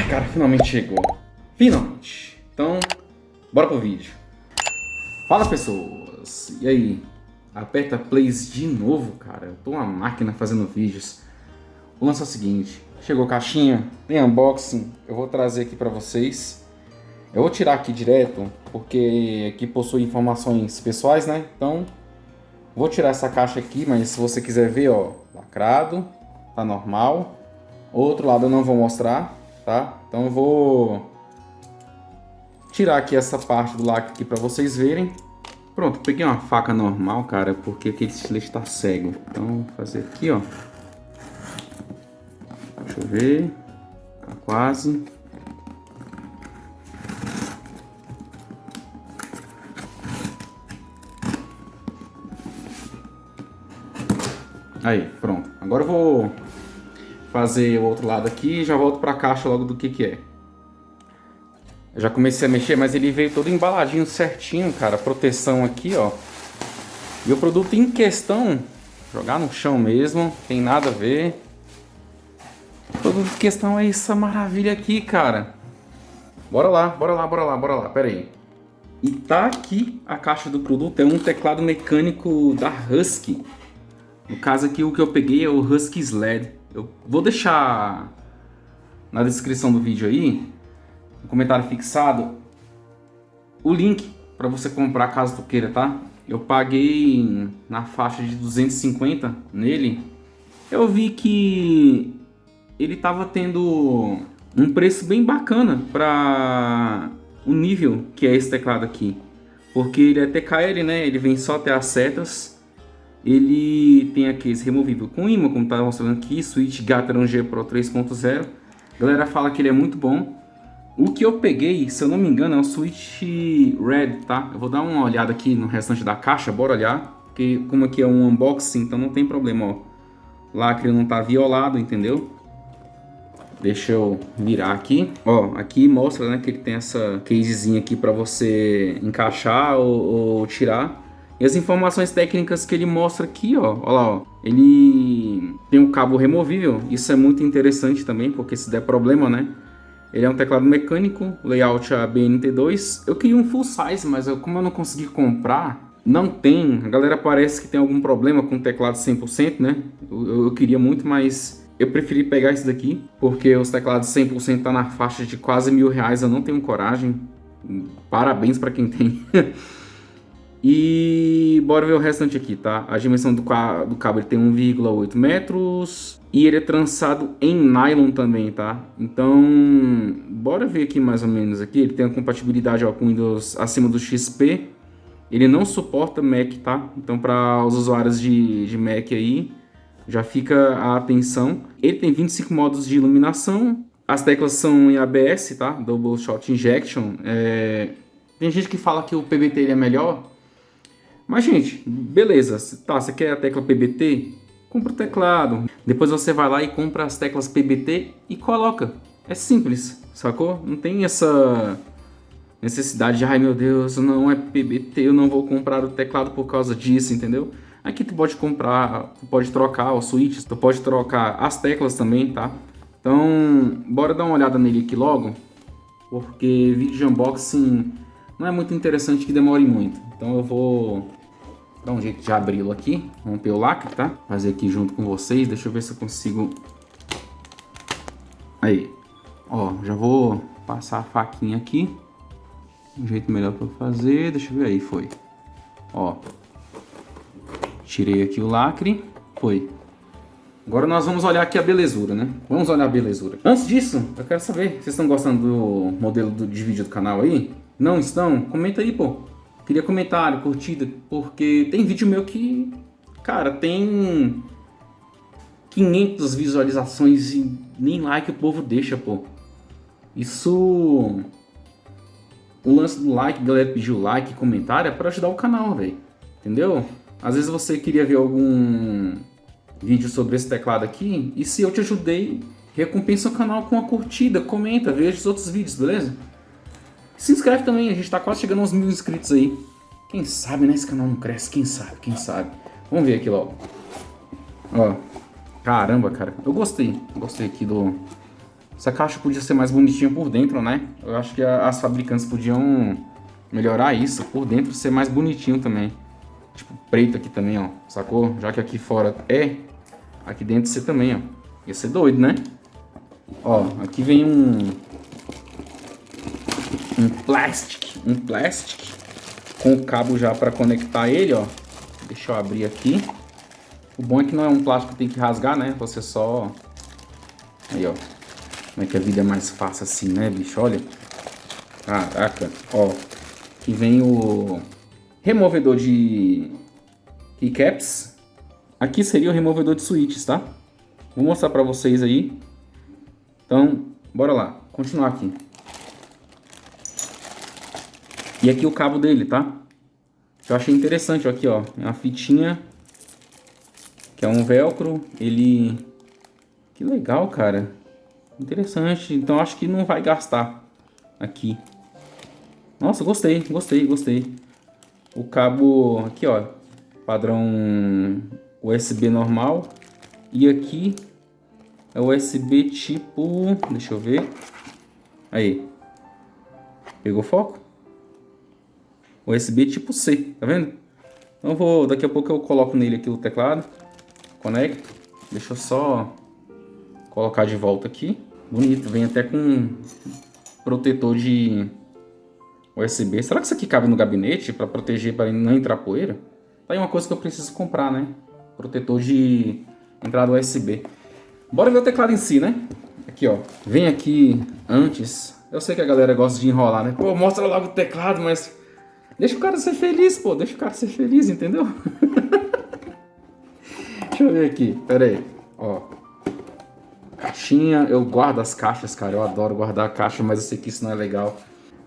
Cara, finalmente chegou. Finalmente. Então, bora pro vídeo. Fala, pessoas. E aí? Aperta plays de novo, cara. Eu tô uma máquina fazendo vídeos. O lance é o seguinte. Chegou a caixinha, tem unboxing. Eu vou trazer aqui pra vocês. Eu vou tirar aqui direto, porque aqui possui informações pessoais, né? Então, vou tirar essa caixa aqui, mas se você quiser ver, ó, lacrado, tá normal. Outro lado eu não vou mostrar, tá? Então eu vou tirar aqui essa parte do lacre aqui pra vocês verem. Pronto, peguei uma faca normal, cara, porque aquele estilete tá cego. Então vou fazer aqui, ó. Deixa eu ver. Tá quase. Aí, pronto. Agora eu vou fazer o outro lado aqui e já volto pra caixa logo do que é. Eu já comecei a mexer, mas ele veio todo embaladinho certinho, cara. Proteção aqui, ó. E o produto em questão, jogar no chão mesmo, tem nada a ver. O produto em questão é essa maravilha aqui, cara. Bora lá, bora lá, bora lá, bora lá. Pera aí. E tá aqui a caixa do produto, é um teclado mecânico da Husky. No caso aqui o que eu peguei é o Husky Sled. Eu vou deixar na descrição do vídeo aí, no comentário fixado, o link para você comprar caso tu queira, tá? Eu paguei na faixa de 250 nele. Eu vi que ele tava tendo um preço bem bacana para o nível que é esse teclado aqui. Porque ele é TKL, né? Ele vem só até as setas. Ele tem aqui esse removível com imã, como tá mostrando aqui, Switch Gateron G Pro 3.0. A galera fala que ele é muito bom. O que eu peguei, se eu não me engano, é o Switch Red, tá? Eu vou dar uma olhada aqui no restante da caixa, bora olhar. Porque como aqui é um unboxing, então não tem problema, ó. O lacre não tá violado, entendeu? Deixa eu virar aqui. Ó, aqui mostra, né, que ele tem essa casezinha aqui pra você encaixar ou tirar. E as informações técnicas que ele mostra aqui, ó, ó lá, ó. Ele tem um cabo removível, isso é muito interessante também, porque se der problema, né? Ele é um teclado mecânico, layout ABNT2. Eu queria um full size, mas como eu não consegui comprar, não tem. A galera parece que tem algum problema com o teclado 100%, né? Eu queria muito, mas eu preferi pegar esse daqui, porque os teclados 100% tá na faixa de quase R$1.000, eu não tenho coragem. Parabéns para quem tem. E bora ver o restante aqui, tá? A dimensão do cabo ele tem 1,8 metros e ele é trançado em nylon também, tá? Então, bora ver aqui mais ou menos aqui. Ele tem a compatibilidade, ó, com Windows acima do XP. Ele não suporta Mac, tá? Então, para os usuários de Mac aí, já fica a atenção. Ele tem 25 modos de iluminação. As teclas são em ABS, tá? Double Shot Injection. Tem gente que fala que o PBT ele é melhor. Mas, gente, beleza, tá, você quer a tecla PBT? Compra o teclado. Depois você vai lá e compra as teclas PBT e coloca. É simples, sacou? Não tem essa necessidade de, ai meu Deus, não é PBT, eu não vou comprar o teclado por causa disso, entendeu? Aqui tu pode comprar, tu pode trocar os switches, tu pode trocar as teclas também, tá? Então, bora dar uma olhada nele aqui logo, porque vídeo de unboxing não é muito interessante que demore muito. Então eu vou dar um jeito de abri-lo aqui, romper o lacre, tá? Fazer aqui junto com vocês, deixa eu ver se eu consigo. Aí, ó, já vou passar a faquinha aqui. Um jeito melhor para fazer, deixa eu ver aí, foi. Ó, tirei aqui o lacre, foi. Agora nós vamos olhar aqui a belezura, né? Vamos olhar a belezura. Antes disso, eu quero saber, vocês estão gostando do modelo de vídeo do canal aí? Não estão? Comenta aí, pô. Queria comentário, curtida, porque tem vídeo meu que, cara, tem 500 visualizações e nem like o povo deixa, pô. Isso... O lance do like, a galera pediu like, comentário, é pra ajudar o canal, velho. Entendeu? Às vezes você queria ver algum vídeo sobre esse teclado aqui, e se eu te ajudei, recompensa o canal com uma curtida, comenta, veja os outros vídeos, beleza? Se inscreve também, a gente tá quase chegando aos 1.000 inscritos aí. Quem sabe, né? Esse canal não cresce, quem sabe, quem sabe. Vamos ver aqui logo. Ó, caramba, cara, eu gostei aqui do Essa caixa podia ser mais bonitinha por dentro, né? Eu acho que as fabricantes podiam melhorar isso, por dentro ser mais bonitinho também. Tipo, preto aqui também, ó, sacou? Já que aqui fora aqui dentro ser também, ó. Ia ser doido, né? Ó, aqui vem um plástico com o cabo já para conectar ele, ó. Deixa eu abrir aqui. O bom é que não é um plástico que tem que rasgar, né? Você só... Aí, ó. Como é que a vida é mais fácil assim, né, bicho? Olha. Caraca. Ó. Aqui vem o removedor de keycaps. Aqui seria o removedor de switches, tá? Vou mostrar pra vocês aí. Então, bora lá. Continuar aqui. E aqui o cabo dele, tá? Eu achei interessante, ó, aqui, ó. É uma fitinha, que é um velcro. Ele... Que legal, cara. Interessante. Então, acho que não vai gastar aqui. Nossa, gostei. O cabo aqui, ó. Padrão USB normal. E aqui é USB tipo... Deixa eu ver. Aí. Pegou foco? USB tipo C, tá vendo? Então daqui a pouco eu coloco nele aqui o teclado, conecto, deixa eu só colocar de volta aqui. Bonito, vem até com protetor de USB. Será que isso aqui cabe no gabinete para proteger, para não entrar poeira? Tá aí uma coisa que eu preciso comprar, né? Protetor de entrada USB. Bora ver o teclado em si, né? Aqui, ó. Vem aqui antes. Eu sei que a galera gosta de enrolar, né? Pô, mostra logo o teclado, mas... Deixa o cara ser feliz, pô. Deixa o cara ser feliz, entendeu? Deixa eu ver aqui. Pera aí. Ó. Caixinha. Eu guardo as caixas, cara. Eu adoro guardar a caixa, mas eu sei que isso não é legal.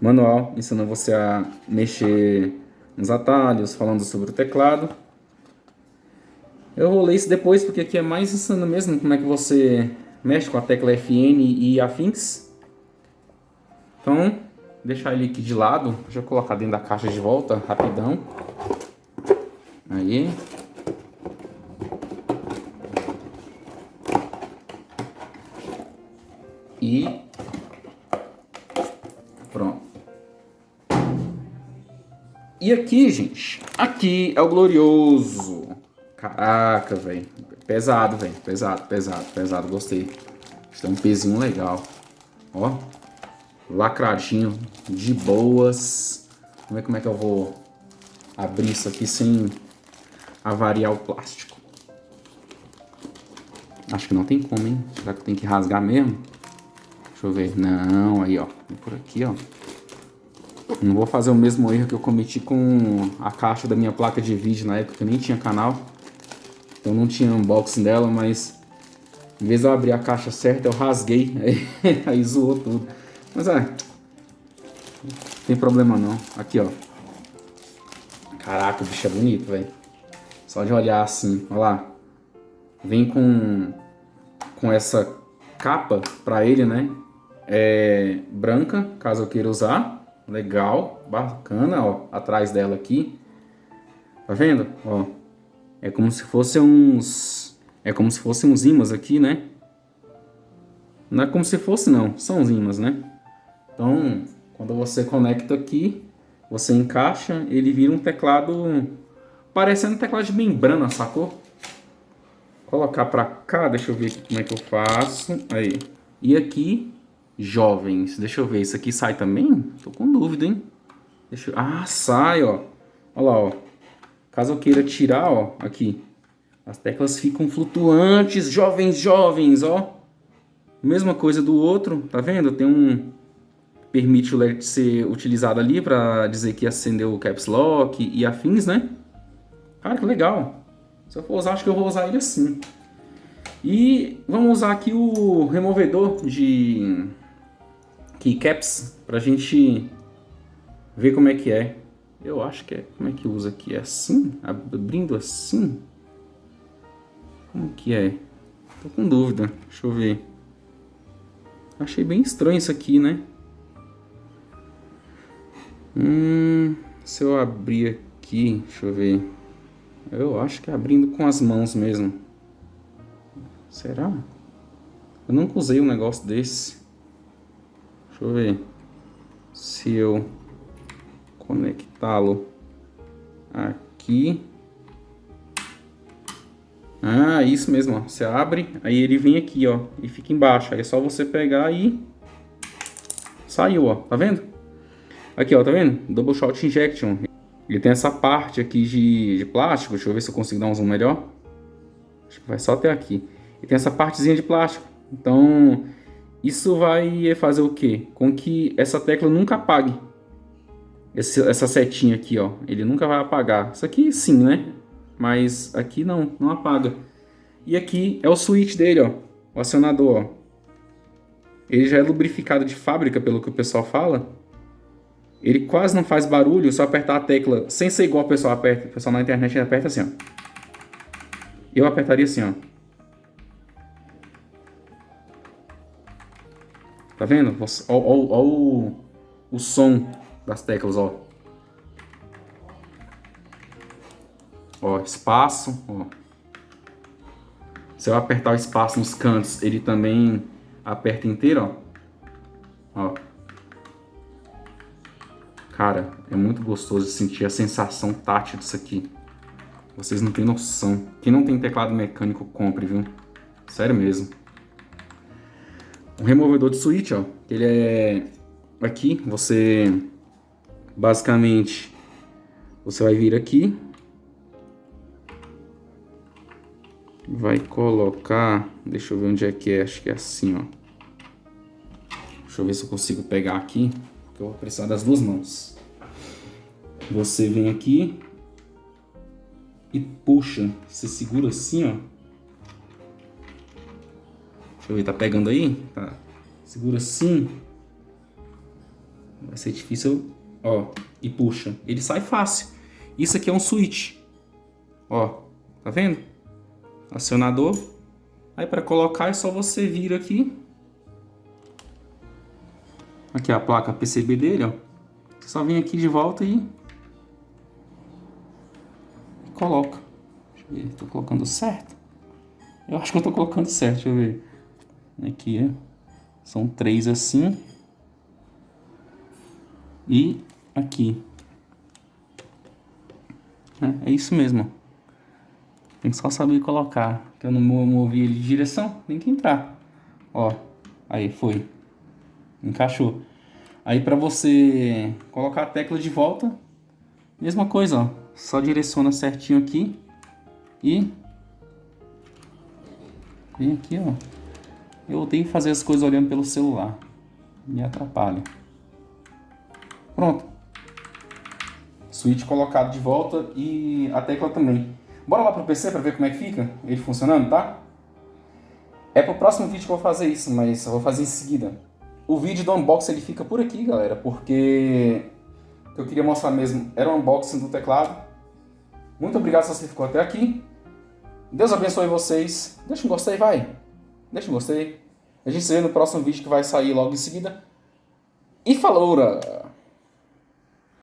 Manual. Ensinando você a mexer nos atalhos. Falando sobre o teclado. Eu vou ler isso depois, porque aqui é mais ensinando mesmo como é que você mexe com a tecla FN e afins. Então... deixar ele aqui de lado. Deixa eu colocar dentro da caixa de volta, rapidão. Aí. E... pronto. E aqui, gente. Aqui é o glorioso. Caraca, velho. Pesado, velho. Pesado. Gostei. Tem um pezinho legal. Ó. Lacradinho, de boas. Vamos ver como é que eu vou abrir isso aqui sem avariar o plástico. Acho que não tem como, hein? Será que tem que rasgar mesmo? Deixa eu ver. Não, aí, ó. Por aqui, ó. Não vou fazer o mesmo erro que eu cometi com a caixa da minha placa de vídeo na época que eu nem tinha canal. Então não tinha unboxing dela, mas em vez de eu abrir a caixa certa, eu rasguei. Aí zoou tudo. Mas não tem problema não. Aqui, ó. Caraca, o bicho é bonito, velho. Só de olhar assim, olha lá. Vem com essa capa pra ele, né? É branca, caso eu queira usar. Legal, bacana, ó. Atrás dela aqui. Tá vendo? Ó. É como se fosse uns... É como se fossem uns ímãs aqui, né? Não é como se fosse, não. São os ímãs, né? Então, quando você conecta aqui, você encaixa, ele vira um teclado parecendo um teclado de membrana, sacou? Colocar pra cá, deixa eu ver aqui como é que eu faço. Aí. E aqui, jovens. Deixa eu ver, isso aqui sai também? Tô com dúvida, hein? Sai, ó. Olha lá, ó. Caso eu queira tirar, ó, aqui. As teclas ficam flutuantes, jovens, ó. Mesma coisa do outro, tá vendo? Tem um... Permite o LED ser utilizado ali para dizer que acendeu o Caps Lock e afins, né? Cara, que legal. Se eu for usar, acho que eu vou usar ele assim. E vamos usar aqui o removedor de keycaps pra gente ver como é que é. Eu acho que é... Como é que usa aqui? É assim? Abrindo assim? Como que é? Tô com dúvida. Deixa eu ver. Achei bem estranho isso aqui, né? Se eu abrir aqui, deixa eu ver. Eu acho que é abrindo com as mãos mesmo. Será? Eu nunca usei um negócio desse. Deixa eu ver se eu conectá-lo aqui. Ah, isso mesmo, ó. Você abre, aí ele vem aqui, ó, e fica embaixo. Aí é só você pegar e saiu, ó. Tá vendo? Aqui, ó, tá vendo? Double Shot Injection. Ele tem essa parte aqui de plástico. Deixa eu ver se eu consigo dar um zoom melhor. Acho que vai só até aqui. E tem essa partezinha de plástico. Então, isso vai fazer o quê? Com que essa tecla nunca apague. Essa setinha aqui, ó. Ele nunca vai apagar. Isso aqui sim, né? Mas aqui não apaga. E aqui é o switch dele, ó. O acionador, ó. Ele já é lubrificado de fábrica, pelo que o pessoal fala. Ele quase não faz barulho, só apertar a tecla, sem ser igual o pessoal aperta. O pessoal na internet aperta assim, ó. Eu apertaria assim, ó. Tá vendo? Ó o som das teclas, ó. Ó, espaço, ó. Se eu apertar o espaço nos cantos, ele também aperta inteiro, ó. Ó. Cara, é muito gostoso sentir a sensação tátil disso aqui. Vocês não têm noção. Quem não tem teclado mecânico, compre, viu? Sério mesmo. Um removedor de switch, ó. Ele é... Aqui, você... Basicamente, você vai vir aqui. Vai colocar... Deixa eu ver onde é que é. Acho que é assim, ó. Deixa eu ver se eu consigo pegar aqui. Porque eu vou precisar das duas mãos. Você vem aqui e puxa. Você segura assim, ó. Deixa eu ver, tá pegando aí? Tá. Segura assim. Vai ser difícil, ó. E puxa. Ele sai fácil. Isso aqui é um switch. Ó, tá vendo? Acionador. Aí para colocar é só você vir aqui. Aqui a placa PCB dele, ó. Você só vem aqui de volta e coloca. Deixa eu ver, tô colocando certo? Eu acho que eu tô colocando certo, deixa eu ver. Aqui, ó. São 3 assim. E aqui. É isso mesmo. Tem que só saber colocar. Que eu não movi ele de direção, tem que entrar. Ó, aí foi. Encaixou. Aí para você colocar a tecla de volta, mesma coisa, ó. Só direciona certinho aqui e vem aqui, ó. Eu tenho que fazer as coisas olhando pelo celular. Me atrapalha. Pronto. Switch colocado de volta e a tecla também. Bora lá pro PC para ver como é que fica ele funcionando, tá? É pro próximo vídeo que eu vou fazer isso, mas eu vou fazer em seguida. O vídeo do unboxing ele fica por aqui, galera, porque o que eu queria mostrar mesmo era o unboxing do teclado. Muito obrigado se você ficou até aqui. Deus abençoe vocês. Deixa um gostei, vai. Deixa um gostei. A gente se vê no próximo vídeo que vai sair logo em seguida. E falou!